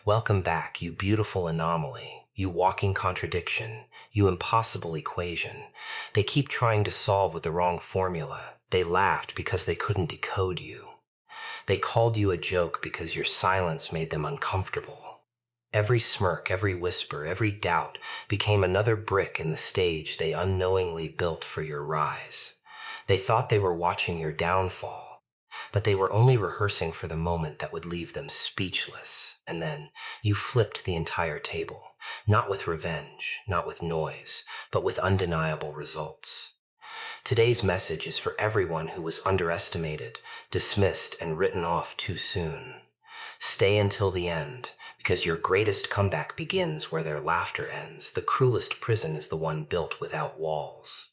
Welcome back, you beautiful anomaly, you walking contradiction, you impossible equation. They keep trying to solve with the wrong formula. They laughed because they couldn't decode you. They called you a joke because your silence made them uncomfortable. Every smirk, every whisper, every doubt became another brick in the stage they unknowingly built for your rise. They thought they were watching your downfall, but they were only rehearsing for the moment that would leave them speechless. And then you flipped the entire table, not with revenge, not with noise, but with undeniable results. Today's message is for everyone who was underestimated, dismissed, and written off too soon. Stay until the end, because your greatest comeback begins where their laughter ends. The cruelest prison is the one built without walls.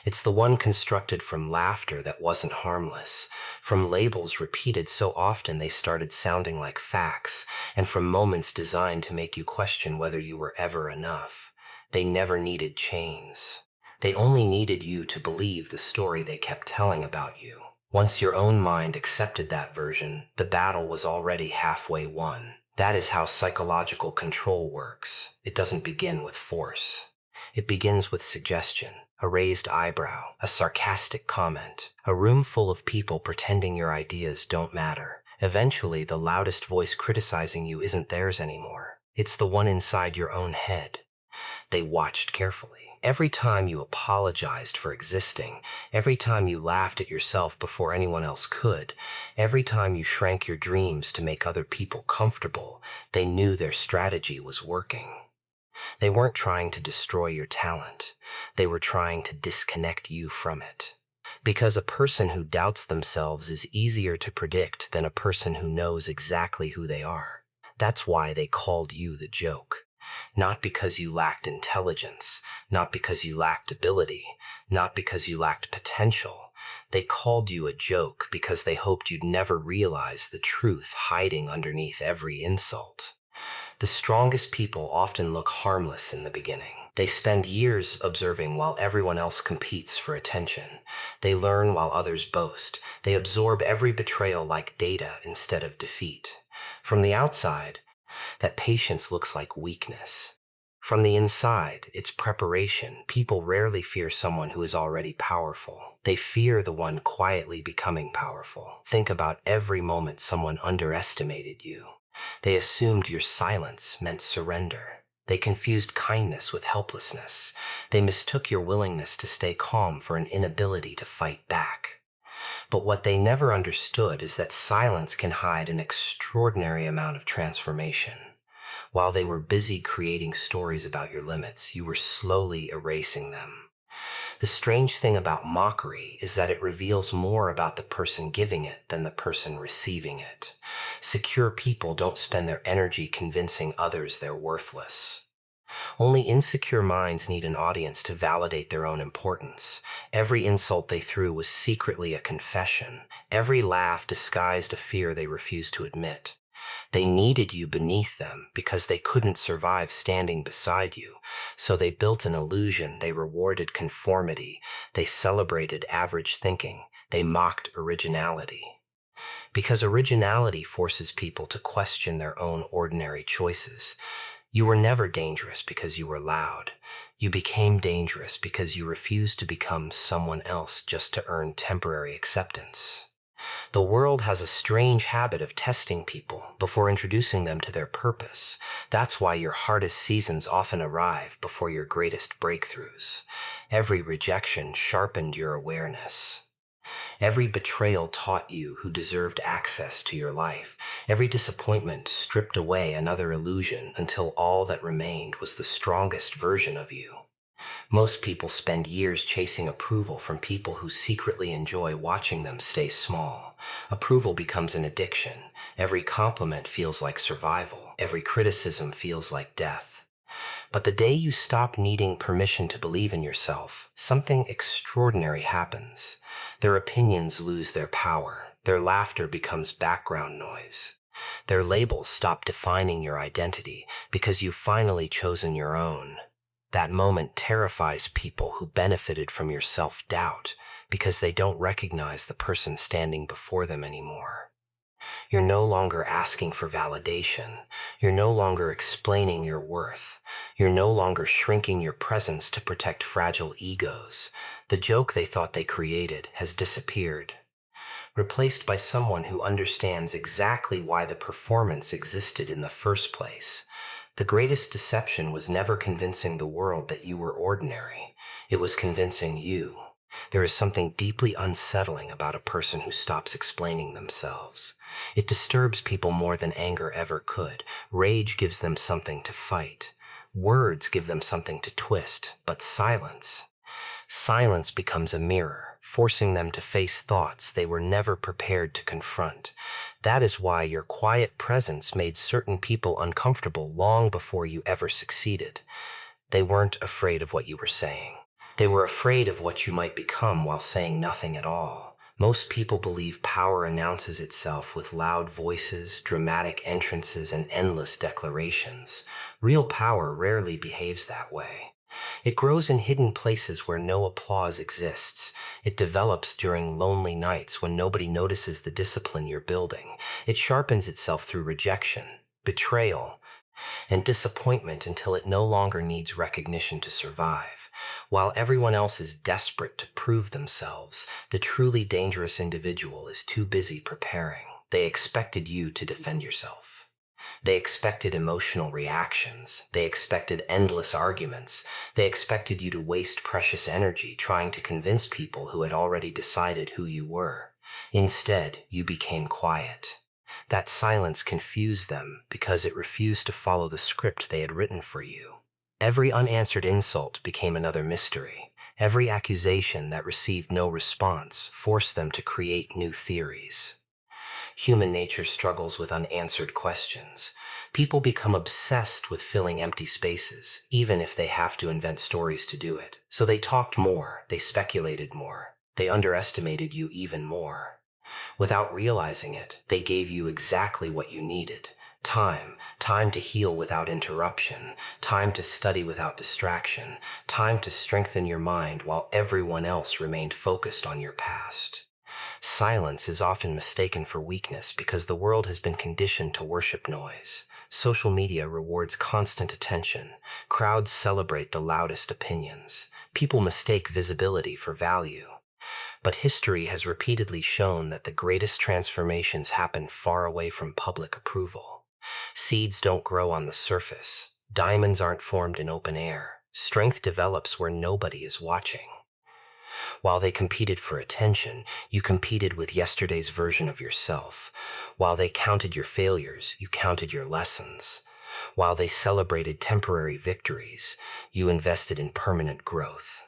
It's the one constructed from laughter that wasn't harmless, from labels repeated so often they started sounding like facts, and from moments designed to make you question whether you were ever enough. They never needed chains. They only needed you to believe the story they kept telling about you. Once your own mind accepted that version, the battle was already halfway won. That is how psychological control works. It doesn't begin with force. It begins with suggestion, a raised eyebrow, a sarcastic comment, a room full of people pretending your ideas don't matter. Eventually, the loudest voice criticizing you isn't theirs anymore. It's the one inside your own head. They watched carefully. Every time you apologized for existing, every time you laughed at yourself before anyone else could, every time you shrank your dreams to make other people comfortable, they knew their strategy was working. They weren't trying to destroy your talent. They were trying to disconnect you from it. Because a person who doubts themselves is easier to predict than a person who knows exactly who they are. That's why they called you the joke. Not because you lacked intelligence, not because you lacked ability, not because you lacked potential. They called you a joke because they hoped you'd never realize the truth hiding underneath every insult. The strongest people often look harmless in the beginning. They spend years observing while everyone else competes for attention. They learn while others boast. They absorb every betrayal like data instead of defeat. From the outside, that patience looks like weakness. From the inside, it's preparation. People rarely fear someone who is already powerful. They fear the one quietly becoming powerful. Think about every moment someone underestimated you. They assumed your silence meant surrender. They confused kindness with helplessness. They mistook your willingness to stay calm for an inability to fight back. But what they never understood is that silence can hide an extraordinary amount of transformation. While they were busy creating stories about your limits, you were slowly erasing them. The strange thing about mockery is that it reveals more about the person giving it than the person receiving it. Secure people don't spend their energy convincing others they're worthless. Only insecure minds need an audience to validate their own importance. Every insult they threw was secretly a confession. Every laugh disguised a fear they refused to admit. They needed you beneath them because they couldn't survive standing beside you. So they built an illusion. They rewarded conformity. They celebrated average thinking. They mocked originality. Because originality forces people to question their own ordinary choices. You were never dangerous because you were loud. You became dangerous because you refused to become someone else just to earn temporary acceptance. The world has a strange habit of testing people before introducing them to their purpose. That's why your hardest seasons often arrive before your greatest breakthroughs. Every rejection sharpened your awareness. Every betrayal taught you who deserved access to your life. Every disappointment stripped away another illusion until all that remained was the strongest version of you. Most people spend years chasing approval from people who secretly enjoy watching them stay small. Approval becomes an addiction. Every compliment feels like survival. Every criticism feels like death. But the day you stop needing permission to believe in yourself, something extraordinary happens. Their opinions lose their power. Their laughter becomes background noise. Their labels stop defining your identity because you've finally chosen your own. That moment terrifies people who benefited from your self-doubt because they don't recognize the person standing before them anymore. You're no longer asking for validation. You're no longer explaining your worth. You're no longer shrinking your presence to protect fragile egos. The joke they thought they created has disappeared, replaced by someone who understands exactly why the performance existed in the first place. The greatest deception was never convincing the world that you were ordinary. It was convincing you. There is something deeply unsettling about a person who stops explaining themselves. It disturbs people more than anger ever could. Rage gives them something to fight. Words give them something to twist, but silence becomes a mirror, forcing them to face thoughts they were never prepared to confront. That is why your quiet presence made certain people uncomfortable long before you ever succeeded. They weren't afraid of what you were saying. They were afraid of what you might become while saying nothing at all. Most people believe power announces itself with loud voices, dramatic entrances, and endless declarations. Real power rarely behaves that way. It grows in hidden places where no applause exists. It develops during lonely nights when nobody notices the discipline you're building. It sharpens itself through rejection, betrayal, and disappointment until it no longer needs recognition to survive. While everyone else is desperate to prove themselves, the truly dangerous individual is too busy preparing. They expected you to defend yourself. They expected emotional reactions. They expected endless arguments. They expected you to waste precious energy trying to convince people who had already decided who you were. Instead, you became quiet. That silence confused them because it refused to follow the script they had written for you. Every unanswered insult became another mystery. Every accusation that received no response forced them to create new theories. Human nature struggles with unanswered questions. People become obsessed with filling empty spaces, even if they have to invent stories to do it. So they talked more, they speculated more, they underestimated you even more. Without realizing it, they gave you exactly what you needed. Time to heal without interruption, time to study without distraction, time to strengthen your mind while everyone else remained focused on your past. Silence is often mistaken for weakness because the world has been conditioned to worship noise. Social media rewards constant attention. Crowds celebrate the loudest opinions. People mistake visibility for value. But history has repeatedly shown that the greatest transformations happen far away from public approval. Seeds don't grow on the surface. Diamonds aren't formed in open air. Strength develops where nobody is watching. While they competed for attention, you competed with yesterday's version of yourself. While they counted your failures, you counted your lessons. While they celebrated temporary victories, you invested in permanent growth.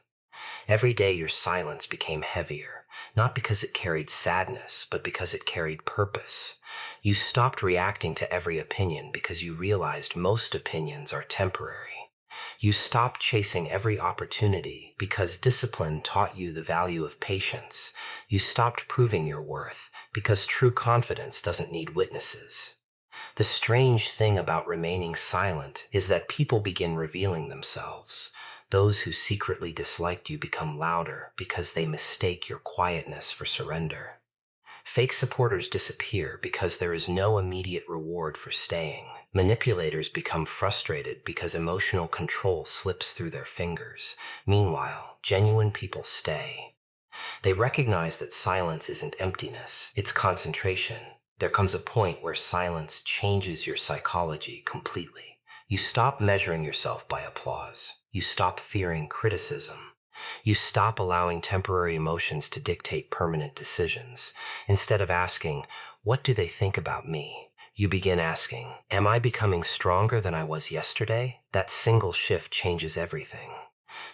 Every day your silence became heavier, not because it carried sadness, but because it carried purpose. You stopped reacting to every opinion because you realized most opinions are temporary. You stopped chasing every opportunity because discipline taught you the value of patience. You stopped proving your worth because true confidence doesn't need witnesses. The strange thing about remaining silent is that people begin revealing themselves. Those who secretly disliked you become louder because they mistake your quietness for surrender. Fake supporters disappear because there is no immediate reward for staying. Manipulators become frustrated because emotional control slips through their fingers. Meanwhile, genuine people stay. They recognize that silence isn't emptiness, it's concentration. There comes a point where silence changes your psychology completely. You stop measuring yourself by applause. You stop fearing criticism. You stop allowing temporary emotions to dictate permanent decisions. Instead of asking, "What do they think about me?" you begin asking, "Am I becoming stronger than I was yesterday?" That single shift changes everything.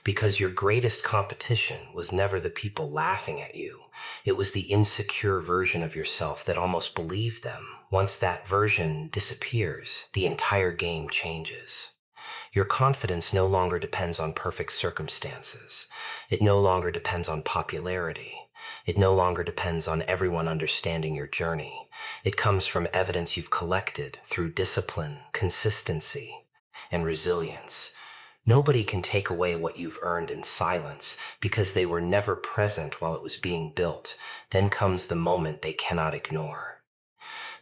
Because your greatest competition was never the people laughing at you. It was the insecure version of yourself that almost believed them. Once that version disappears, the entire game changes. Your confidence no longer depends on perfect circumstances. It no longer depends on popularity. It no longer depends on everyone understanding your journey. It comes from evidence you've collected through discipline, consistency, and resilience. Nobody can take away what you've earned in silence because they were never present while it was being built. Then comes the moment they cannot ignore.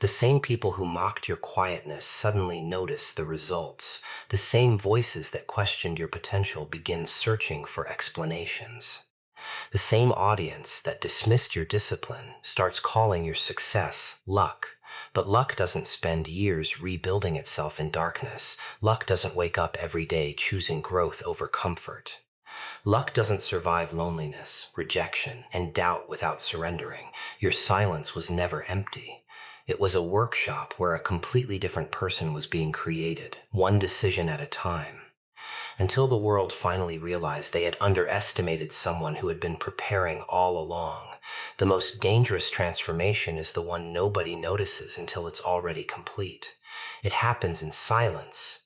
The same people who mocked your quietness suddenly notice the results. The same voices that questioned your potential begin searching for explanations. The same audience that dismissed your discipline starts calling your success luck. But luck doesn't spend years rebuilding itself in darkness. Luck doesn't wake up every day choosing growth over comfort. Luck doesn't survive loneliness, rejection, and doubt without surrendering. Your silence was never empty. It was a workshop where a completely different person was being created, one decision at a time. Until the world finally realized they had underestimated someone who had been preparing all along. The most dangerous transformation is the one nobody notices until it's already complete. It happens in silence,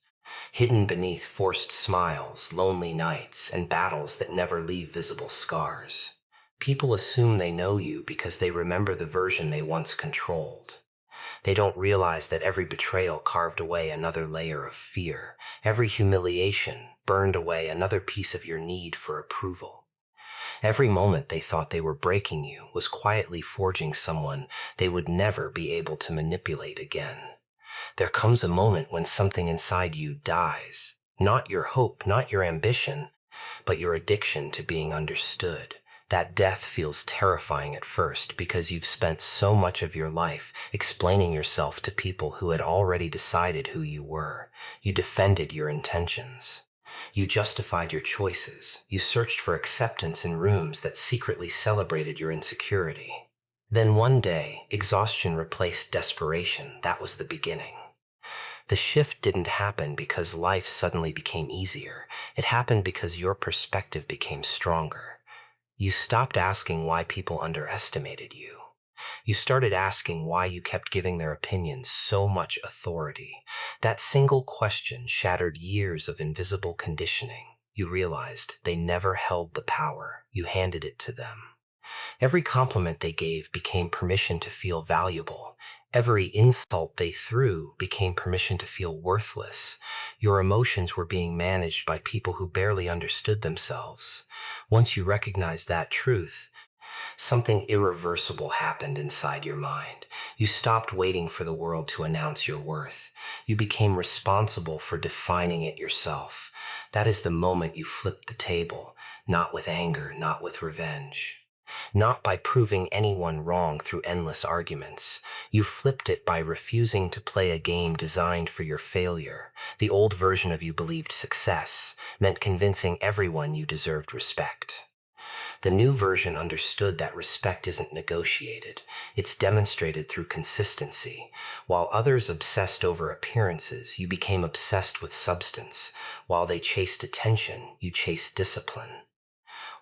hidden beneath forced smiles, lonely nights, and battles that never leave visible scars. People assume they know you because they remember the version they once controlled. They don't realize that every betrayal carved away another layer of fear. Every humiliation burned away another piece of your need for approval. Every moment they thought they were breaking you was quietly forging someone they would never be able to manipulate again. There comes a moment when something inside you dies. Not your hope, not your ambition, but your addiction to being understood. That death feels terrifying at first because you've spent so much of your life explaining yourself to people who had already decided who you were. You defended your intentions. You justified your choices. You searched for acceptance in rooms that secretly celebrated your insecurity. Then one day, exhaustion replaced desperation. That was the beginning. The shift didn't happen because life suddenly became easier. It happened because your perspective became stronger. You stopped asking why people underestimated you. You started asking why you kept giving their opinions so much authority. That single question shattered years of invisible conditioning. You realized they never held the power. You handed it to them. Every compliment they gave became permission to feel valuable. Every insult they threw became permission to feel worthless. Your emotions were being managed by people who barely understood themselves. Once you recognized that truth, something irreversible happened inside your mind. You stopped waiting for the world to announce your worth. You became responsible for defining it yourself. That is the moment you flipped the table, not with anger, not with revenge. Not by proving anyone wrong through endless arguments. You flipped it by refusing to play a game designed for your failure. The old version of you believed success meant convincing everyone you deserved respect. The new version understood that respect isn't negotiated. It's demonstrated through consistency. While others obsessed over appearances, you became obsessed with substance. While they chased attention, you chased discipline.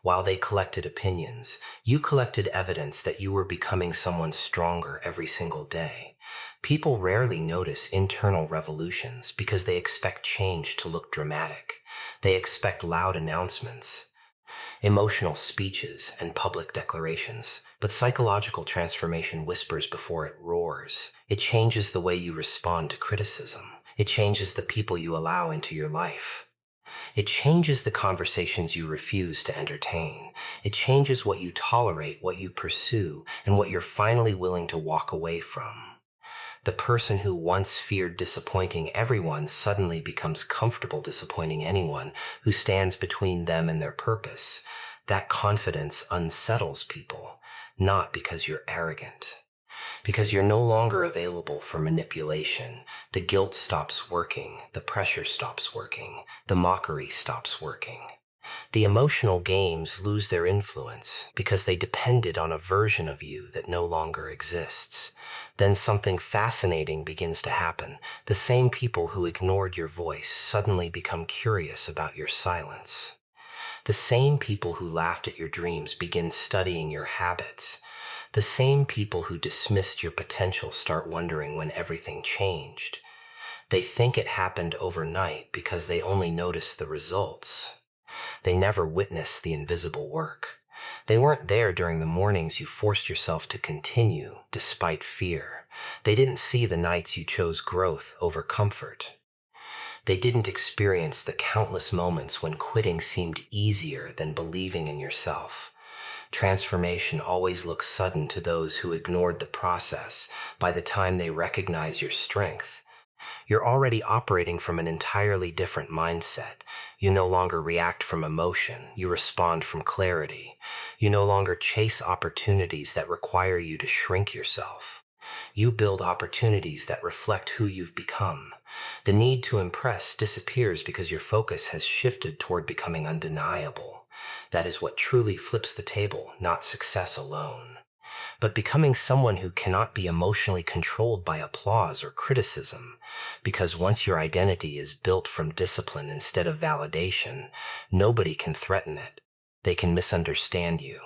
While they collected opinions, you collected evidence that you were becoming someone stronger every single day. People rarely notice internal revolutions because they expect change to look dramatic. They expect loud announcements, emotional speeches, and public declarations. But psychological transformation whispers before it roars. It changes the way you respond to criticism. It changes the people you allow into your life. It changes the conversations you refuse to entertain. It changes what you tolerate, what you pursue, and what you're finally willing to walk away from. The person who once feared disappointing everyone suddenly becomes comfortable disappointing anyone who stands between them and their purpose. That confidence unsettles people, not because you're arrogant. Because you're no longer available for manipulation. The guilt stops working. The pressure stops working. The mockery stops working. The emotional games lose their influence because they depended on a version of you that no longer exists. Then something fascinating begins to happen. The same people who ignored your voice suddenly become curious about your silence. The same people who laughed at your dreams begin studying your habits. The same people who dismissed your potential start wondering when everything changed. They think it happened overnight because they only noticed the results. They never witnessed the invisible work. They weren't there during the mornings you forced yourself to continue despite fear. They didn't see the nights you chose growth over comfort. They didn't experience the countless moments when quitting seemed easier than believing in yourself. Transformation always looks sudden to those who ignored the process. By the time they recognize your strength, you're already operating from an entirely different mindset. You no longer react from emotion, you respond from clarity. You no longer chase opportunities that require you to shrink yourself. You build opportunities that reflect who you've become. The need to impress disappears because your focus has shifted toward becoming undeniable. That is what truly flips the table, not success alone, but becoming someone who cannot be emotionally controlled by applause or criticism. Because once your identity is built from discipline instead of validation, nobody can threaten it. They can misunderstand you.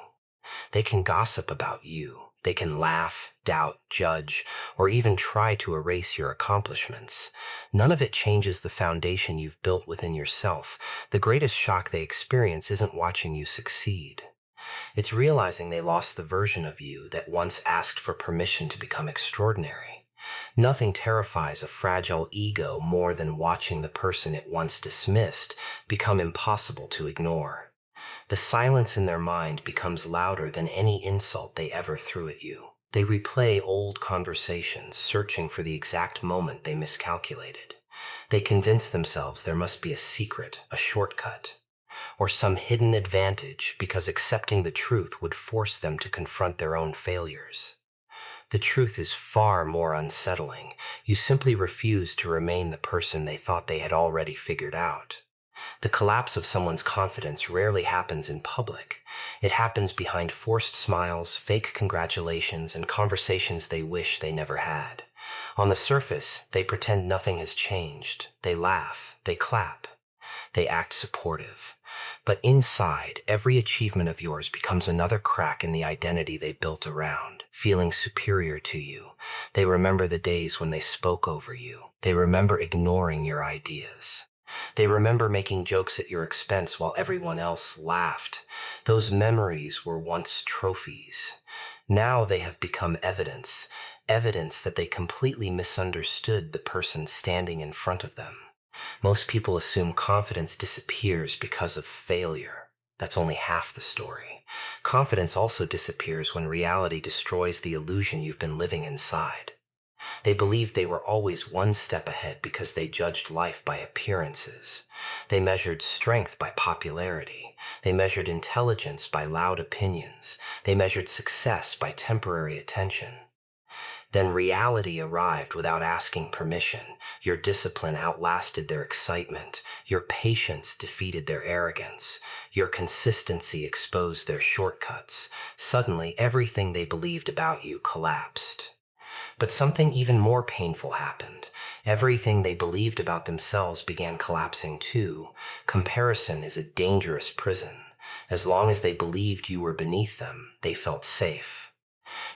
They can gossip about you. They can laugh, doubt, judge, or even try to erase your accomplishments. None of it changes the foundation you've built within yourself. The greatest shock they experience isn't watching you succeed. It's realizing they lost the version of you that once asked for permission to become extraordinary. Nothing terrifies a fragile ego more than watching the person it once dismissed become impossible to ignore. The silence in their mind becomes louder than any insult they ever threw at you. They replay old conversations, searching for the exact moment they miscalculated. They convince themselves there must be a secret, a shortcut, or some hidden advantage because accepting the truth would force them to confront their own failures. The truth is far more unsettling. You simply refuse to remain the person they thought they had already figured out. The collapse of someone's confidence rarely happens in public. It happens behind forced smiles, fake congratulations, and conversations they wish they never had. On the surface, they pretend nothing has changed. They laugh, they clap, they act supportive. But inside, every achievement of yours becomes another crack in the identity they built around, feeling superior to you. They remember the days when they spoke over you. They remember ignoring your ideas. They remember making jokes at your expense while everyone else laughed. Those memories were once trophies. Now they have become evidence, evidence that they completely misunderstood the person standing in front of them. Most people assume confidence disappears because of failure. That's only half the story. Confidence also disappears when reality destroys the illusion you've been living inside. They believed they were always one step ahead because they judged life by appearances. They measured strength by popularity. They measured intelligence by loud opinions. They measured success by temporary attention. Then reality arrived without asking permission. Your discipline outlasted their excitement. Your patience defeated their arrogance. Your consistency exposed their shortcuts. Suddenly, everything they believed about you collapsed. But something even more painful happened. Everything they believed about themselves began collapsing too. Comparison is a dangerous prison. As long as they believed you were beneath them, they felt safe.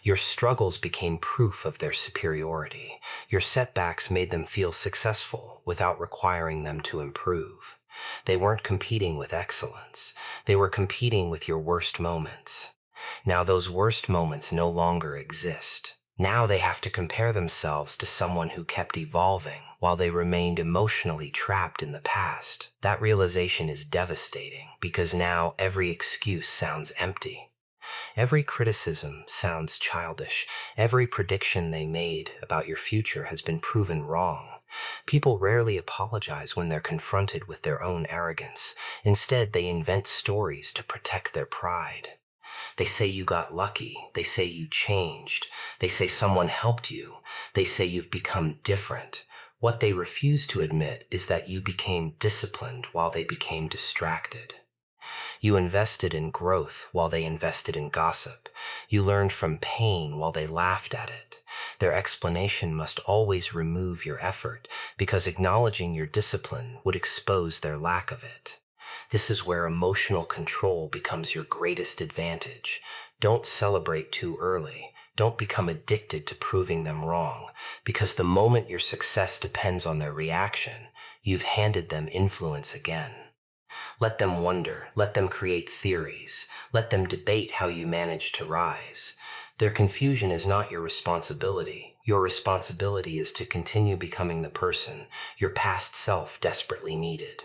Your struggles became proof of their superiority. Your setbacks made them feel successful without requiring them to improve. They weren't competing with excellence. They were competing with your worst moments. Now those worst moments no longer exist. Now they have to compare themselves to someone who kept evolving while they remained emotionally trapped in the past. That realization is devastating because now every excuse sounds empty. Every criticism sounds childish. Every prediction they made about your future has been proven wrong. People rarely apologize when they're confronted with their own arrogance. Instead, they invent stories to protect their pride. They say you got lucky. They say you changed. They say someone helped you. They say you've become different. What they refuse to admit is that you became disciplined while they became distracted. You invested in growth while they invested in gossip. You learned from pain while they laughed at it. Their explanation must always remove your effort because acknowledging your discipline would expose their lack of it. This is where emotional control becomes your greatest advantage. Don't celebrate too early. Don't become addicted to proving them wrong, because the moment your success depends on their reaction, you've handed them influence again. Let them wonder. Let them create theories. Let them debate how you managed to rise. Their confusion is not your responsibility. Your responsibility is to continue becoming the person your past self desperately needed.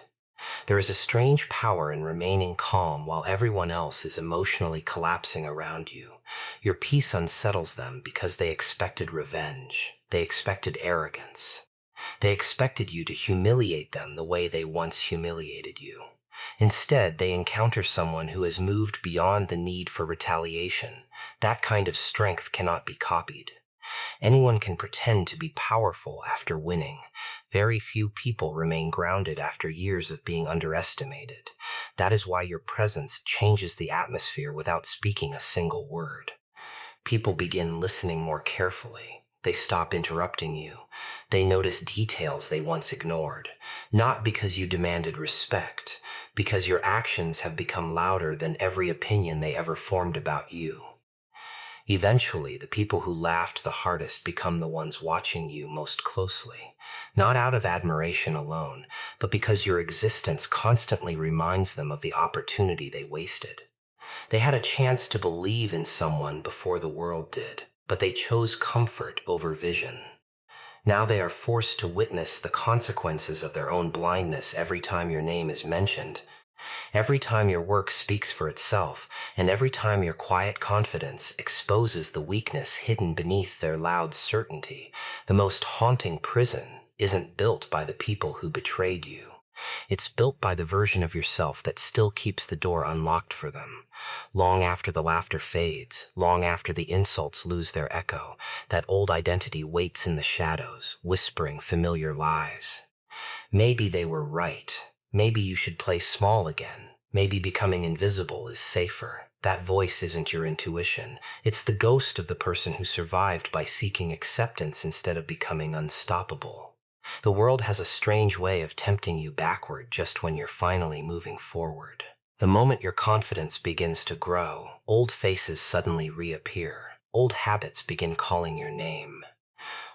There is a strange power in remaining calm while everyone else is emotionally collapsing around you. Your peace unsettles them because they expected revenge. They expected arrogance. They expected you to humiliate them the way they once humiliated you. Instead, they encounter someone who has moved beyond the need for retaliation. That kind of strength cannot be copied. Anyone can pretend to be powerful after winning. Very few people remain grounded after years of being underestimated. That is why your presence changes the atmosphere without speaking a single word. People begin listening more carefully. They stop interrupting you. They notice details they once ignored. Not because you demanded respect, because your actions have become louder than every opinion they ever formed about you. Eventually, the people who laughed the hardest become the ones watching you most closely, not out of admiration alone, but because your existence constantly reminds them of the opportunity they wasted. They had a chance to believe in someone before the world did, but they chose comfort over vision. Now they are forced to witness the consequences of their own blindness every time your name is mentioned. Every time your work speaks for itself, and every time your quiet confidence exposes the weakness hidden beneath their loud certainty, the most haunting prison isn't built by the people who betrayed you. It's built by the version of yourself that still keeps the door unlocked for them. Long after the laughter fades, long after the insults lose their echo, that old identity waits in the shadows, whispering familiar lies. Maybe they were right. Maybe you should play small again. Maybe becoming invisible is safer. That voice isn't your intuition. It's the ghost of the person who survived by seeking acceptance instead of becoming unstoppable. The world has a strange way of tempting you backward just when you're finally moving forward. The moment your confidence begins to grow, old faces suddenly reappear. Old habits begin calling your name.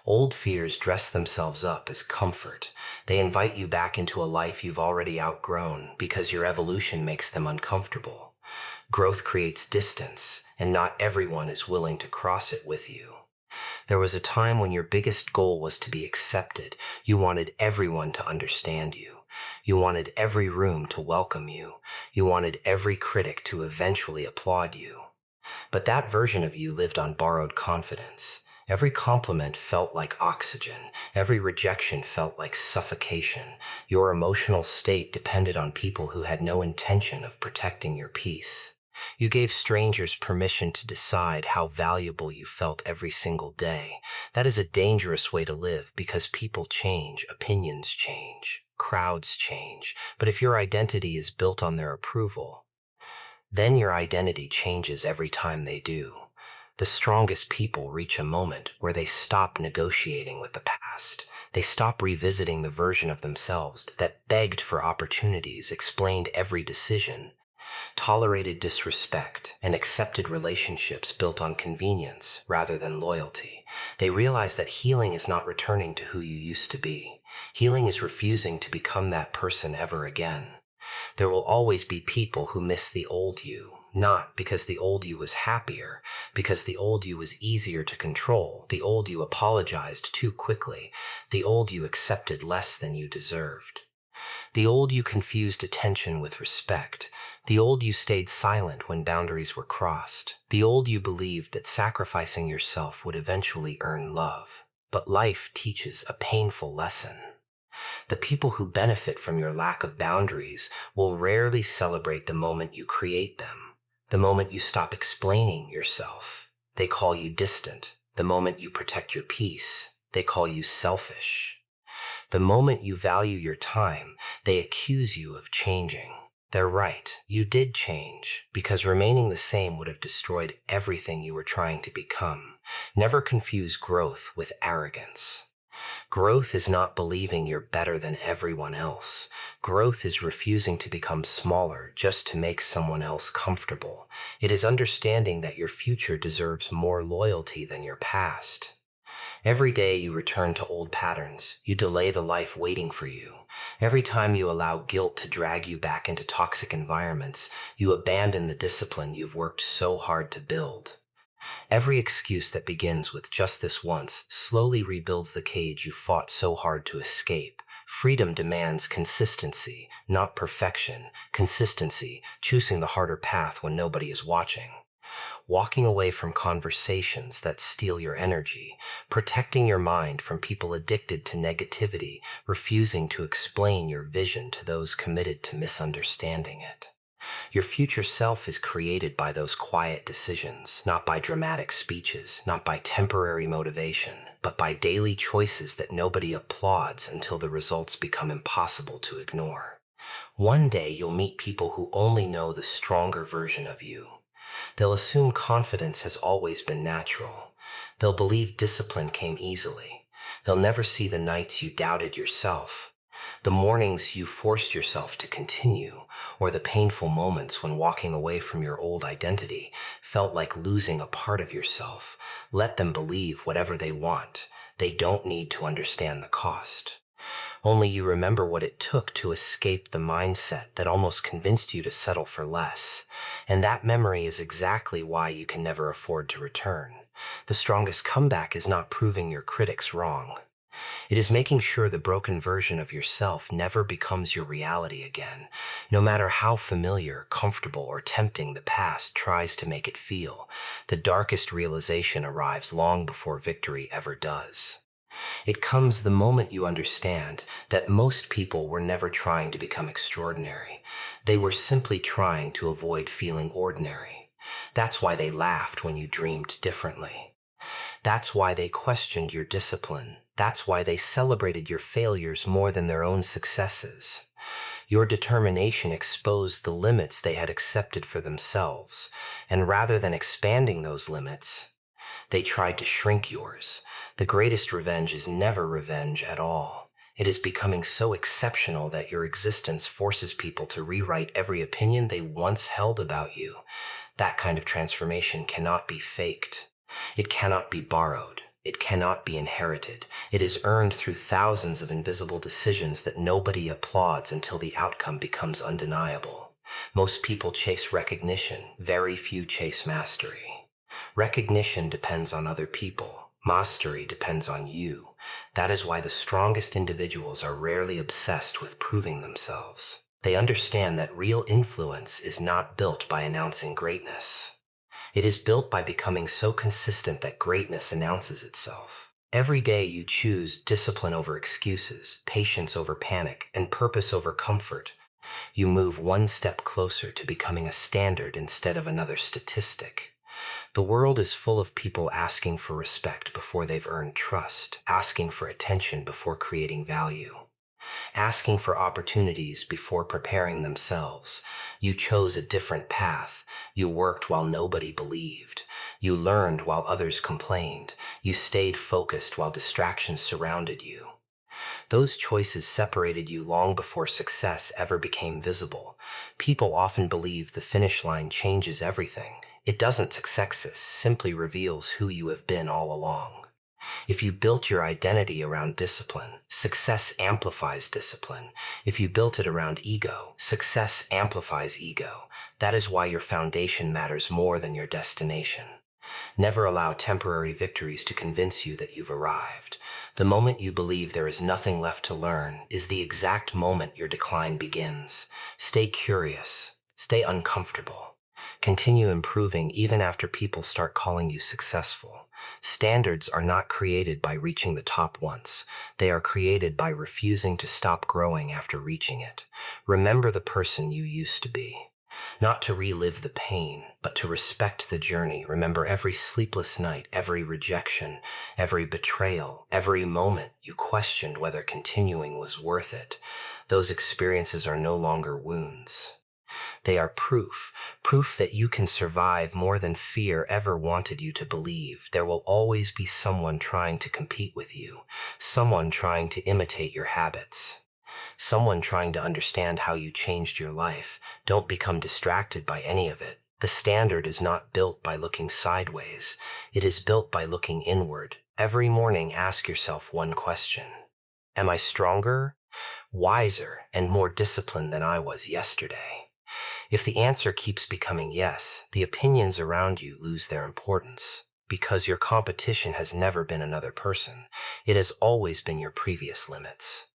Old fears dress themselves up as comfort. They invite you back into a life you've already outgrown because your evolution makes them uncomfortable. Growth creates distance, and not everyone is willing to cross it with you. There was a time when your biggest goal was to be accepted. You wanted everyone to understand you. You wanted every room to welcome you. You wanted every critic to eventually applaud you. But that version of you lived on borrowed confidence. Every compliment felt like oxygen. Every rejection felt like suffocation. Your emotional state depended on people who had no intention of protecting your peace. You gave strangers permission to decide how valuable you felt every single day. That is a dangerous way to live because people change, opinions change, crowds change. But if your identity is built on their approval, then your identity changes every time they do. The strongest people reach a moment where they stop negotiating with the past. They stop revisiting the version of themselves that begged for opportunities, explained every decision, tolerated disrespect, and accepted relationships built on convenience rather than loyalty. They realize that healing is not returning to who you used to be. Healing is refusing to become that person ever again. There will always be people who miss the old you, not because the old you was happier, because the old you was easier to control, the old you apologized too quickly, the old you accepted less than you deserved. The old you confused attention with respect, the old you stayed silent when boundaries were crossed, the old you believed that sacrificing yourself would eventually earn love. But life teaches a painful lesson. The people who benefit from your lack of boundaries will rarely celebrate the moment you create them, the moment you stop explaining yourself. They call you distant. The moment you protect your peace, they call you selfish. The moment you value your time, they accuse you of changing. They're right. You did change, because remaining the same would have destroyed everything you were trying to become. Never confuse growth with arrogance. Growth is not believing you're better than everyone else. Growth is refusing to become smaller just to make someone else comfortable. It is understanding that your future deserves more loyalty than your past. Every day you return to old patterns, you delay the life waiting for you. Every time you allow guilt to drag you back into toxic environments, you abandon the discipline you've worked so hard to build. Every excuse that begins with just this once slowly rebuilds the cage you fought so hard to escape. Freedom demands consistency, not perfection. Consistency, choosing the harder path when nobody is watching. Walking away from conversations that steal your energy, protecting your mind from people addicted to negativity, refusing to explain your vision to those committed to misunderstanding it. Your future self is created by those quiet decisions, not by dramatic speeches, not by temporary motivation, but by daily choices that nobody applauds until the results become impossible to ignore. One day you'll meet people who only know the stronger version of you. They'll assume confidence has always been natural. They'll believe discipline came easily. They'll never see the nights you doubted yourself, the mornings you forced yourself to continue, or the painful moments when walking away from your old identity felt like losing a part of yourself. Let them believe whatever they want. They don't need to understand the cost. Only you remember what it took to escape the mindset that almost convinced you to settle for less. And that memory is exactly why you can never afford to return. The strongest comeback is not proving your critics wrong. It is making sure the broken version of yourself never becomes your reality again, no matter how familiar, comfortable, or tempting the past tries to make it feel. The darkest realization arrives long before victory ever does. It comes the moment you understand that most people were never trying to become extraordinary. They were simply trying to avoid feeling ordinary. That's why they laughed when you dreamed differently. That's why they questioned your discipline. That's why they celebrated your failures more than their own successes. Your determination exposed the limits they had accepted for themselves, and rather than expanding those limits, they tried to shrink yours. The greatest revenge is never revenge at all. It is becoming so exceptional that your existence forces people to rewrite every opinion they once held about you. That kind of transformation cannot be faked. It cannot be borrowed. It cannot be inherited. It is earned through thousands of invisible decisions that nobody applauds until the outcome becomes undeniable. Most people chase recognition. Very few chase mastery. Recognition depends on other people. Mastery depends on you. That is why the strongest individuals are rarely obsessed with proving themselves. They understand that real influence is not built by announcing greatness. It is built by becoming so consistent that greatness announces itself. Every day you choose discipline over excuses, patience over panic, and purpose over comfort. You move one step closer to becoming a standard instead of another statistic. The world is full of people asking for respect before they've earned trust, asking for attention before creating value, asking for opportunities before preparing themselves. You chose a different path. You worked while nobody believed. You learned while others complained. You stayed focused while distractions surrounded you. Those choices separated you long before success ever became visible. People often believe the finish line changes everything. It doesn't. Success simply reveals who you have been all along. If you built your identity around discipline, success amplifies discipline. If you built it around ego, success amplifies ego. That is why your foundation matters more than your destination. Never allow temporary victories to convince you that you've arrived. The moment you believe there is nothing left to learn is the exact moment your decline begins. Stay curious. Stay uncomfortable. Continue improving even after people start calling you successful. Standards are not created by reaching the top once. They are created by refusing to stop growing after reaching it. Remember the person you used to be. Not to relive the pain, but to respect the journey. Remember every sleepless night, every rejection, every betrayal, every moment you questioned whether continuing was worth it. Those experiences are no longer wounds. They are proof that you can survive more than fear ever wanted you to believe. There will always be someone trying to compete with you, someone trying to imitate your habits, someone trying to understand how you changed your life. Don't become distracted by any of it. The standard is not built by looking sideways. It is built by looking inward. Every morning, ask yourself one question. Am I stronger, wiser, and more disciplined than I was yesterday? If the answer keeps becoming yes, the opinions around you lose their importance. Because your competition has never been another person. It has always been your previous limits.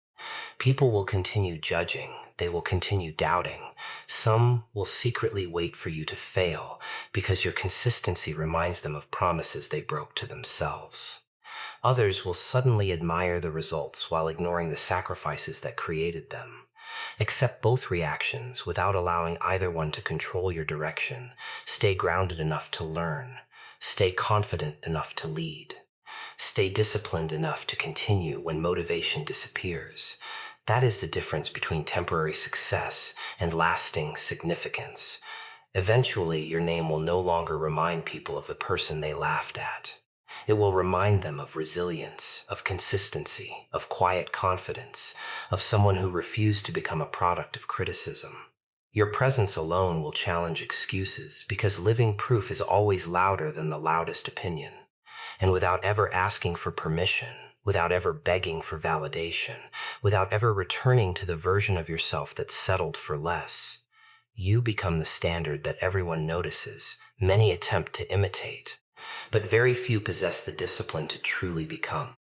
People will continue judging. They will continue doubting. Some will secretly wait for you to fail because your consistency reminds them of promises they broke to themselves. Others will suddenly admire the results while ignoring the sacrifices that created them. Accept both reactions without allowing either one to control your direction. Stay grounded enough to learn. Stay confident enough to lead. Stay disciplined enough to continue when motivation disappears. That is the difference between temporary success and lasting significance. Eventually, your name will no longer remind people of the person they laughed at. It will remind them of resilience, of consistency, of quiet confidence, of someone who refused to become a product of criticism. Your presence alone will challenge excuses because living proof is always louder than the loudest opinion. And without ever asking for permission, without ever begging for validation, without ever returning to the version of yourself that settled for less, you become the standard that everyone notices. Many attempt to imitate, but very few possess the discipline to truly become.